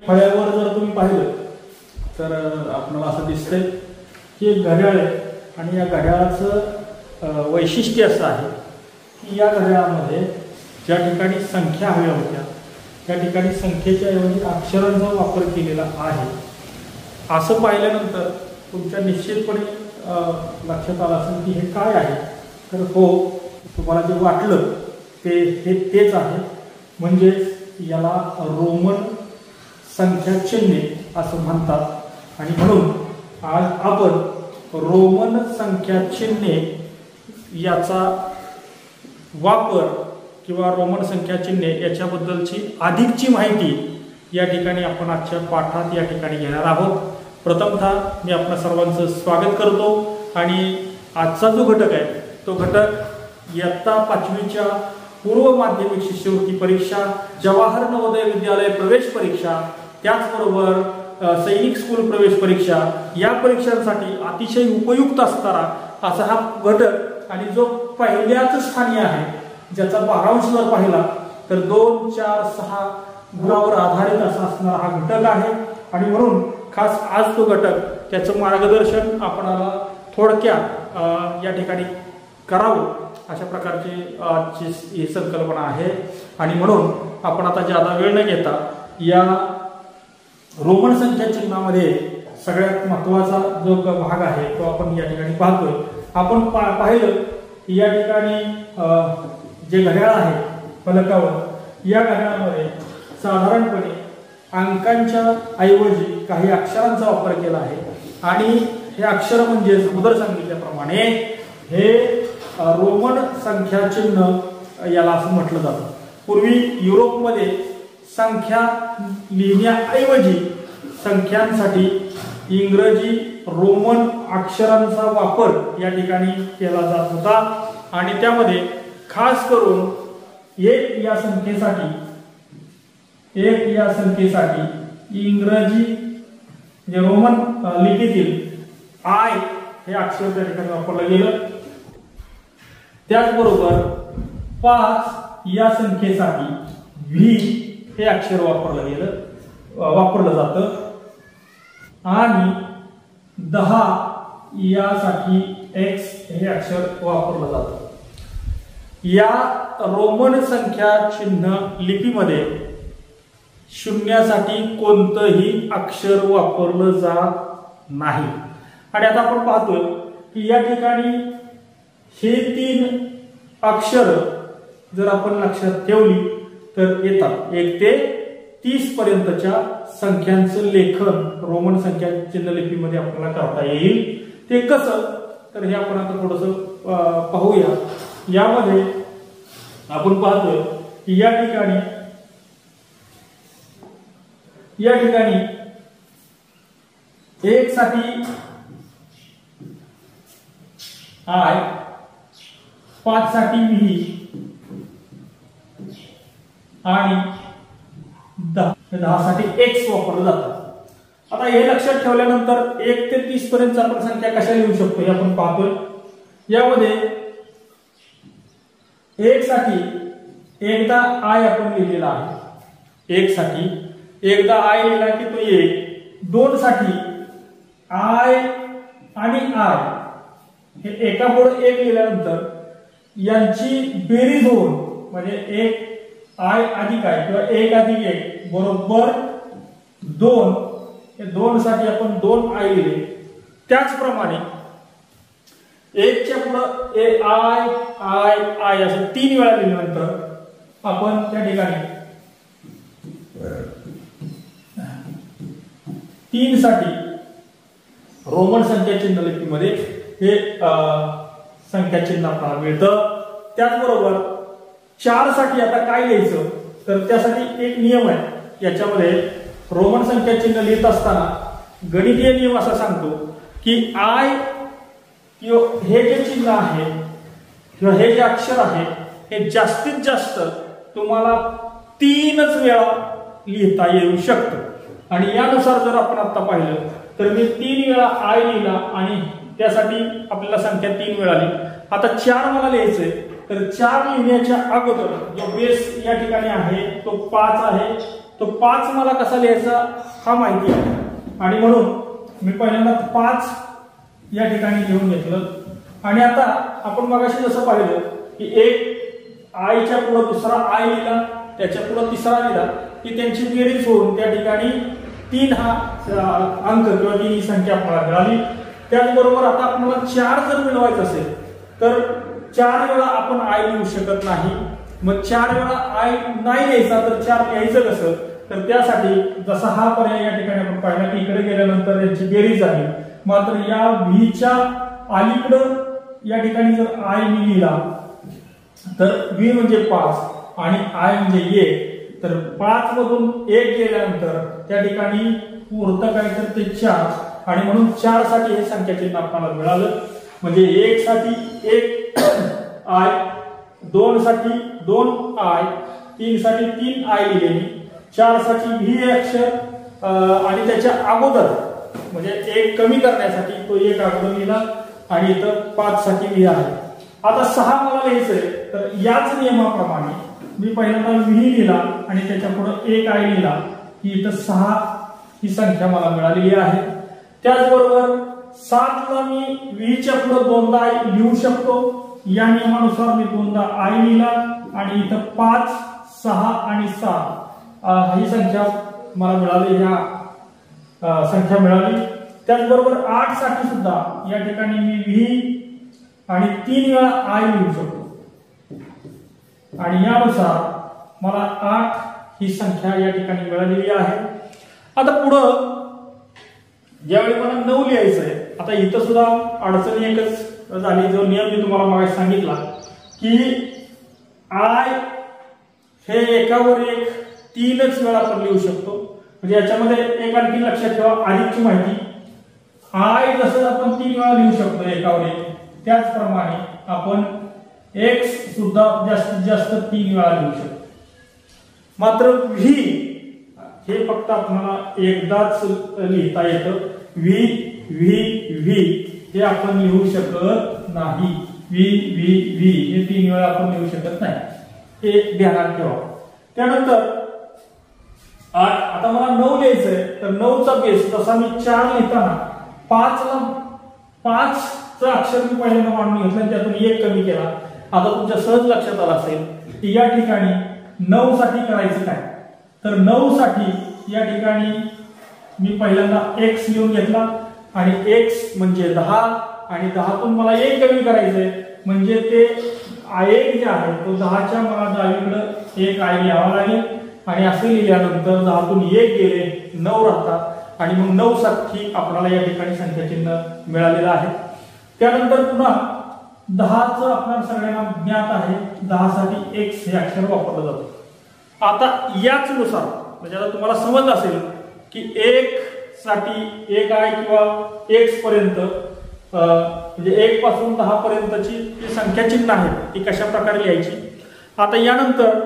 फळ्यावर जर तुम्ही पाहिलं तर आपल्याला असं दिसतंय की एक घड्याळ आहे आणि या घड्याळाचं वैशिष्ट्य असं आहे की या घड्याळामध्ये ज्या ठिकाणी संख्या हव्या होत्या त्या ठिकाणी संख्येच्या ऐवजी अक्षरांचा वापर केलेला आहे। असं पाहिल्यानंतर तुमच्या निश्चितपणे लक्षात आलं असेल की हे काय आहे, तर हो तुम्हाला जे वाटलं तेच आहे, म्हणजे याला रोमन संख्या चिन्हे असं म्हणतात। आणि म्हणून आज आपण रोमन संख्या चिन्हे याचा वापर किंवा रोमन संख्या चिन्हे याच्याबद्दलची अधिकची माहिती या ठिकाणी आपण आजच्या पाठात या ठिकाणी घेणार आहोत। प्रथमतः मी आपल्या सर्वांचं स्वागत करतो आणि आजचा जो घटक आहे तो घटक इयत्ता 5वीच्या पूर्व माध्यमिक शिष्यवृत्ती परीक्षा, जवाहर नवोदय विद्यालय प्रवेश परीक्षा, त्याचबरोबर सैनिक स्कूल प्रवेश परीक्षा या परीक्षांसाठी अतिशय उपयुक्त असणारा असा हा घटक आणि जो पहिल्याच स्थानी आहे, ज्याचा भारांश जर पाहिला तर 2, 4, 6 गुणावर आधारित असा असणारा हा घटक आहे। आणि म्हणून खास आज तो घटक त्याचं मार्गदर्शन आपणाला थोडक्यात या ठिकाणी करावं अशा प्रकारची ही संकल्पना आहे। आणि म्हणून आपण आता ज्यादा वेळ न घेता या रोमन संख्या चिन्हामध्ये सगळ्यात महत्त्वाचा जो भाग आहे तो आपण या ठिकाणी पाहतोय। आपण पाहिलं की या ठिकाणी जे घड्याळ आहे फलकावर, या घड्याळामध्ये साधारणपणे अंकांच्या ऐवजी काही अक्षरांचा वापर केला आहे आणि हे अक्षर म्हणजे अगोदर सांगितल्याप्रमाणे हे रोमन संख्या चिन्ह याला असं म्हटलं जातं। पूर्वी युरोपमध्ये संख्या लिहिण्याऐवजी संख्यांसाठी इंग्रजी रोमन अक्षरांचा वापर या ठिकाणी केला जात होता आणि त्यामध्ये खास करून एक या संख्येसाठी इंग्रजी जे रोमन लिपीतील आय हे अक्षर त्या ठिकाणी वापरलं गेलं। त्याचबरोबर 5 या संख्येसाठी व्ही हे अक्षर वापरलं जातं आणि 10 यासाठी एक्स हे अक्षर वापरलं जातं। या रोमन संख्या चिन्ह लिपीमध्ये शून्यासाठी कोणतंही अक्षर वापरलं जात नाही। आणि आता आपण पाहतोय की या ठिकाणी हे 3 अक्षर जर आपण लक्षात ठेवली तर येतात 1 ते 30 पर्यंतच्या संख्यांचं लेखन रोमन संख्या चिन्ह लिपीमध्ये आपल्याला करता येईल। ते कसं, तर हे आपण आता थोडंसं पाहूया। यामध्ये आपण पाहतोय की या ठिकाणी 1 साठी आय, 5 साठी व्ही आणि 10 साठी एक्स वापरलं जातं। आता हे लक्षात ठेवल्यानंतर 1 ते 30 पर्यंत आपण संख्या कशा लिहू शकतो हे आपण पाहतोय। यामध्ये 1 साठी एकदा आय आपण लिहिलेला आहे, 1 साठी एकदा आय लिहिला की तो 1, 2 साठी आय आणि आय हे एकापुढे 1 लिहिल्यानंतर यांची बेरीज होऊन म्हणजे 1 आय अधिक आय किंवा 1 अधिक 1 बरोबर 2, हे 2 साठी आपण 2 आय लिहिले। त्याचप्रमाणे 1 च्या पुढे आय आय आय असं 3 वेळा लिहिल्यानंतर आपण त्या ठिकाणी 3 साठी रोमन संख्या चिन्ह लिपीमध्ये हे संख्या चिन्ह आपल्याला मिळतं। त्याचबरोबर 4 साठी आता काय लिहायचं, तर त्यासाठी एक नियम आहे। याच्यामध्ये रोमन संख्या चिन्ह लिहित असताना गणितीय नियम असा सांगतो की आय किंवा हे जे चिन्ह आहे किंवा हे जे अक्षर आहे हे जास्तीत जास्त तुम्हाला 3च वेळा लिहिता येऊ शकतं। आणि यानुसार जर आपण आता पाहिलं तर मी 3 वेळा आय लिहिला आणि त्यासाठी आपल्याला संख्या 3 वेळा आली। आता 4 मला लिहायचंय, तर 4 लिहिण्याच्या अगोदर जो बेस या ठिकाणी आहे तो 5 आहे तो 5 मला कसा लिहायचा हा माहिती आहे आणि म्हणून मी पहिल्यांदा 5 या ठिकाणी लिहून घेतलं. आणि आता आपण मगाशी जसं पाहिलं की एक आयच्या पुढे दुसरा आय लिहिला, त्याच्या पुढे तिसरा लिहिला की त्यांची बेरीज होऊन त्या ठिकाणी 3 हा अंक किंवा 3 ही संख्या आपल्याला मिळाली. त्याचबरोबर आता आपल्याला 4 जर मिळवायचं असेल तर 4 वेळा आपण आय लिहू शकत नाही. मग 4 वेळा आय नाही लिहायचा तर 4 लिहायचं कसं, तर त्यासाठी जसा हा पर्याय या ठिकाणी आपण पाहिला की इकडे गेल्यानंतर यांची बेरीज झाली. मात्र या व्हीच्या अलीकडं या ठिकाणी जर आय मी लिहिला तर व्ही म्हणजे 5 आणि आय म्हणजे 1, तर 5 मधून 1 गेल्यानंतर त्या ठिकाणी उरतं काय तर ते 4 आणि म्हणून 4 साठी हे संख्याचिन्ह आपल्याला मिळालं. म्हणजे 1 साठी 1 आय, 2 साठी 2 आय, 3 साठी 3 आय लिहिलेली, 4 साठी व्ही अक्षर आणि त्याच्या अगोदर म्हणजे 1 कमी करण्यासाठी तो 1 अगोदर लिहिला आणि इथं 5 साठी व्ही आहे. आता 6 मला लिहायचंय तर याच नियमाप्रमाणे मी पहिल्यांदा व्ही लिहिला आणि त्याच्या पुढे 1 आय लिहिला की इथं 6 ही संख्या मला मिळालेली आहे. त्याचबरोबर 7 ला मी व्हीच्या पुढे 2दा आय लिहू शकतो. या नियमानुसार मी 2दा आय लिहिला आणि इथं 5, 6 आणि 7 ही संख्या मला मिळाली, ह्या संख्या मिळाली. त्याचबरोबर 8 साठी सुद्धा या ठिकाणी मी व्ही आणि 3 वेळा आय लिहू शकतो आणि यानुसार मला 8 ही संख्या या ठिकाणी मिळालेली आहे. आता पुढं ज्यावेळी मला 9 लिहायचंय, आता इथं सुद्धा अडचण एकच झाली, जो नियम मी तुम्हाला मागे सांगितला की आय हे एकावर एक 3च वेळा आपण लिहू शकतो. म्हणजे याच्यामध्ये एक आणखी लक्षात ठेवा अधिकची माहिती, आय जसं आपण 3 वेळा लिहू शकतो एकावर एक, त्याचप्रमाणे आपण एक्स सुद्धा जास्तीत जास्त 3 वेळा लिहू शकतो. मात्र व्ही हे फक्त आपल्याला एकदाच लिहिता येतं. व्ही व्ही व्ही हे आपण लिहू शकत नाही. व्ही व्ही व्ही हे 3 वेळा आपण लिहू शकत नाही, हे ध्यानात ठेवा. त्यानंतर आता मला 9 लिहायचंय तर 9चा बेस जसा मी 4 लिहिताना 5 चा अक्षर मी पहिल्यांदा मांडून घेतलं आणि त्यातून 1 कमी केला. आता तुमच्या सहज लक्षात आलं असेल की या ठिकाणी 9 साठी करायचं काय, तर 9 साठी या ठिकाणी मी पहिल्यांदा x लिहून घेतला आणि x म्हणजे 10 आणि 10तून मला 1 कमी करायचंय म्हणजे ते I1 जे आहे तो 10च्या मला डावीकडे 1 आय लिहावा लागेल आणि असे लिहिल्यानंतर 10तून 1 गेले 9 राहतात आणि मग 9 साठी आपल्याला या ठिकाणी संख्याचिन्ह मिळालेलं आहे. त्यानंतर पुन्हा 10चं आपल्याला सगळ्यांना ज्ञात आहे, 10 साठी x हे अक्षर वापरलं जातं. आता याच नुसार म्हणजे आता तुम्हाला समजलं असेल की 1 साठी 1 आय किंवा x पर्यंत म्हणजे 1 पासून 10 पर्यंतची जी संख्याचिन्ह आहेत ती कशा प्रकारे लिहायची. आता यानंतर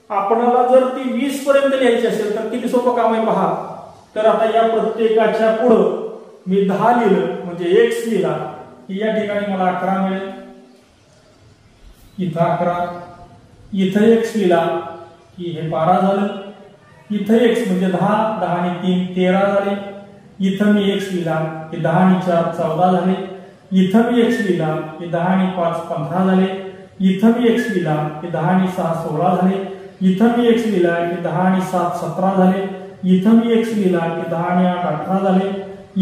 आपल्याला जर ती 20 पर्यंत लिहायची असेल तर किती सोपं काम आहे पहा. तर आता या प्रत्येकाच्या पुढं मी 10 लिहिलं म्हणजे x लिहिला की या ठिकाणी मला 11 मिळेल, इथं 11, इथं x लिहिला की हे 12 झालं, इथं x म्हणजे 10, 10 आणि 3 13 झाले, इथं मी x लिहिला की 10 आणि 4 14 झाले, इथं मी x लिहिला की 10 आणि 5 15 झाले, इथं मी x लिहिला की 10 आणि 6 16 झाले, इथं मी x लिहिला की 10 आणि 7 17 झाले, इथं मी x लिहिला की 10 आणि 8 18 झाले,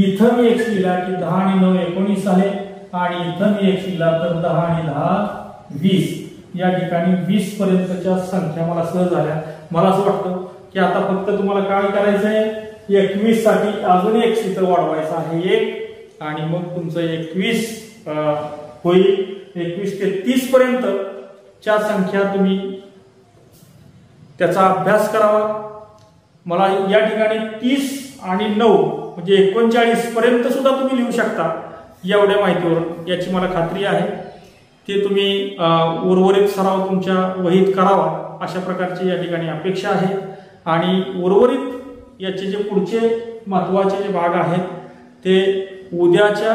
इथं मी x लिहिला की 10 आणि 9 19 झाले आणि इथं मी x लिहिला तर 10 आणि 10 20. या ठिकाणी 20 पर्यंतच्या संख्या मला सहज झाल्या. मला असं वाटतं की आता फक्त तुम्हाला काय करायचंय, 21 साठी अजून एक इथं वाढवायचं आहे 1 आणि मग तुमचं 21 होईल. 21 ते 30 पर्यंतच्या संख्या तुम्ही त्याचा अभ्यास करावा. मला या ठिकाणी 30 आणि 9 म्हणजे 39 पर्यंत सुद्धा तुम्ही लिहू शकता एवढ्या माहितीवर, याची मला खात्री आहे. ते तुम्ही उर्वरित सराव तुमच्या वहीत करावा अशा प्रकारची या ठिकाणी अपेक्षा आहे. आणि उर्वरित याचे जे पुढचे महत्त्वाचे जे भाग आहेत ते उद्याच्या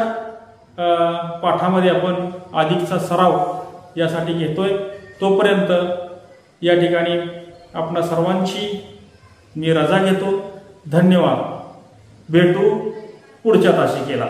पाठामध्ये आपण अधिकचा सराव यासाठी घेतोय. तोपर्यंत या ठिकाणी आपणा सर्वांची मी रजा घेतो. धन्यवाद. भेटू पुढच्या तासिकेला.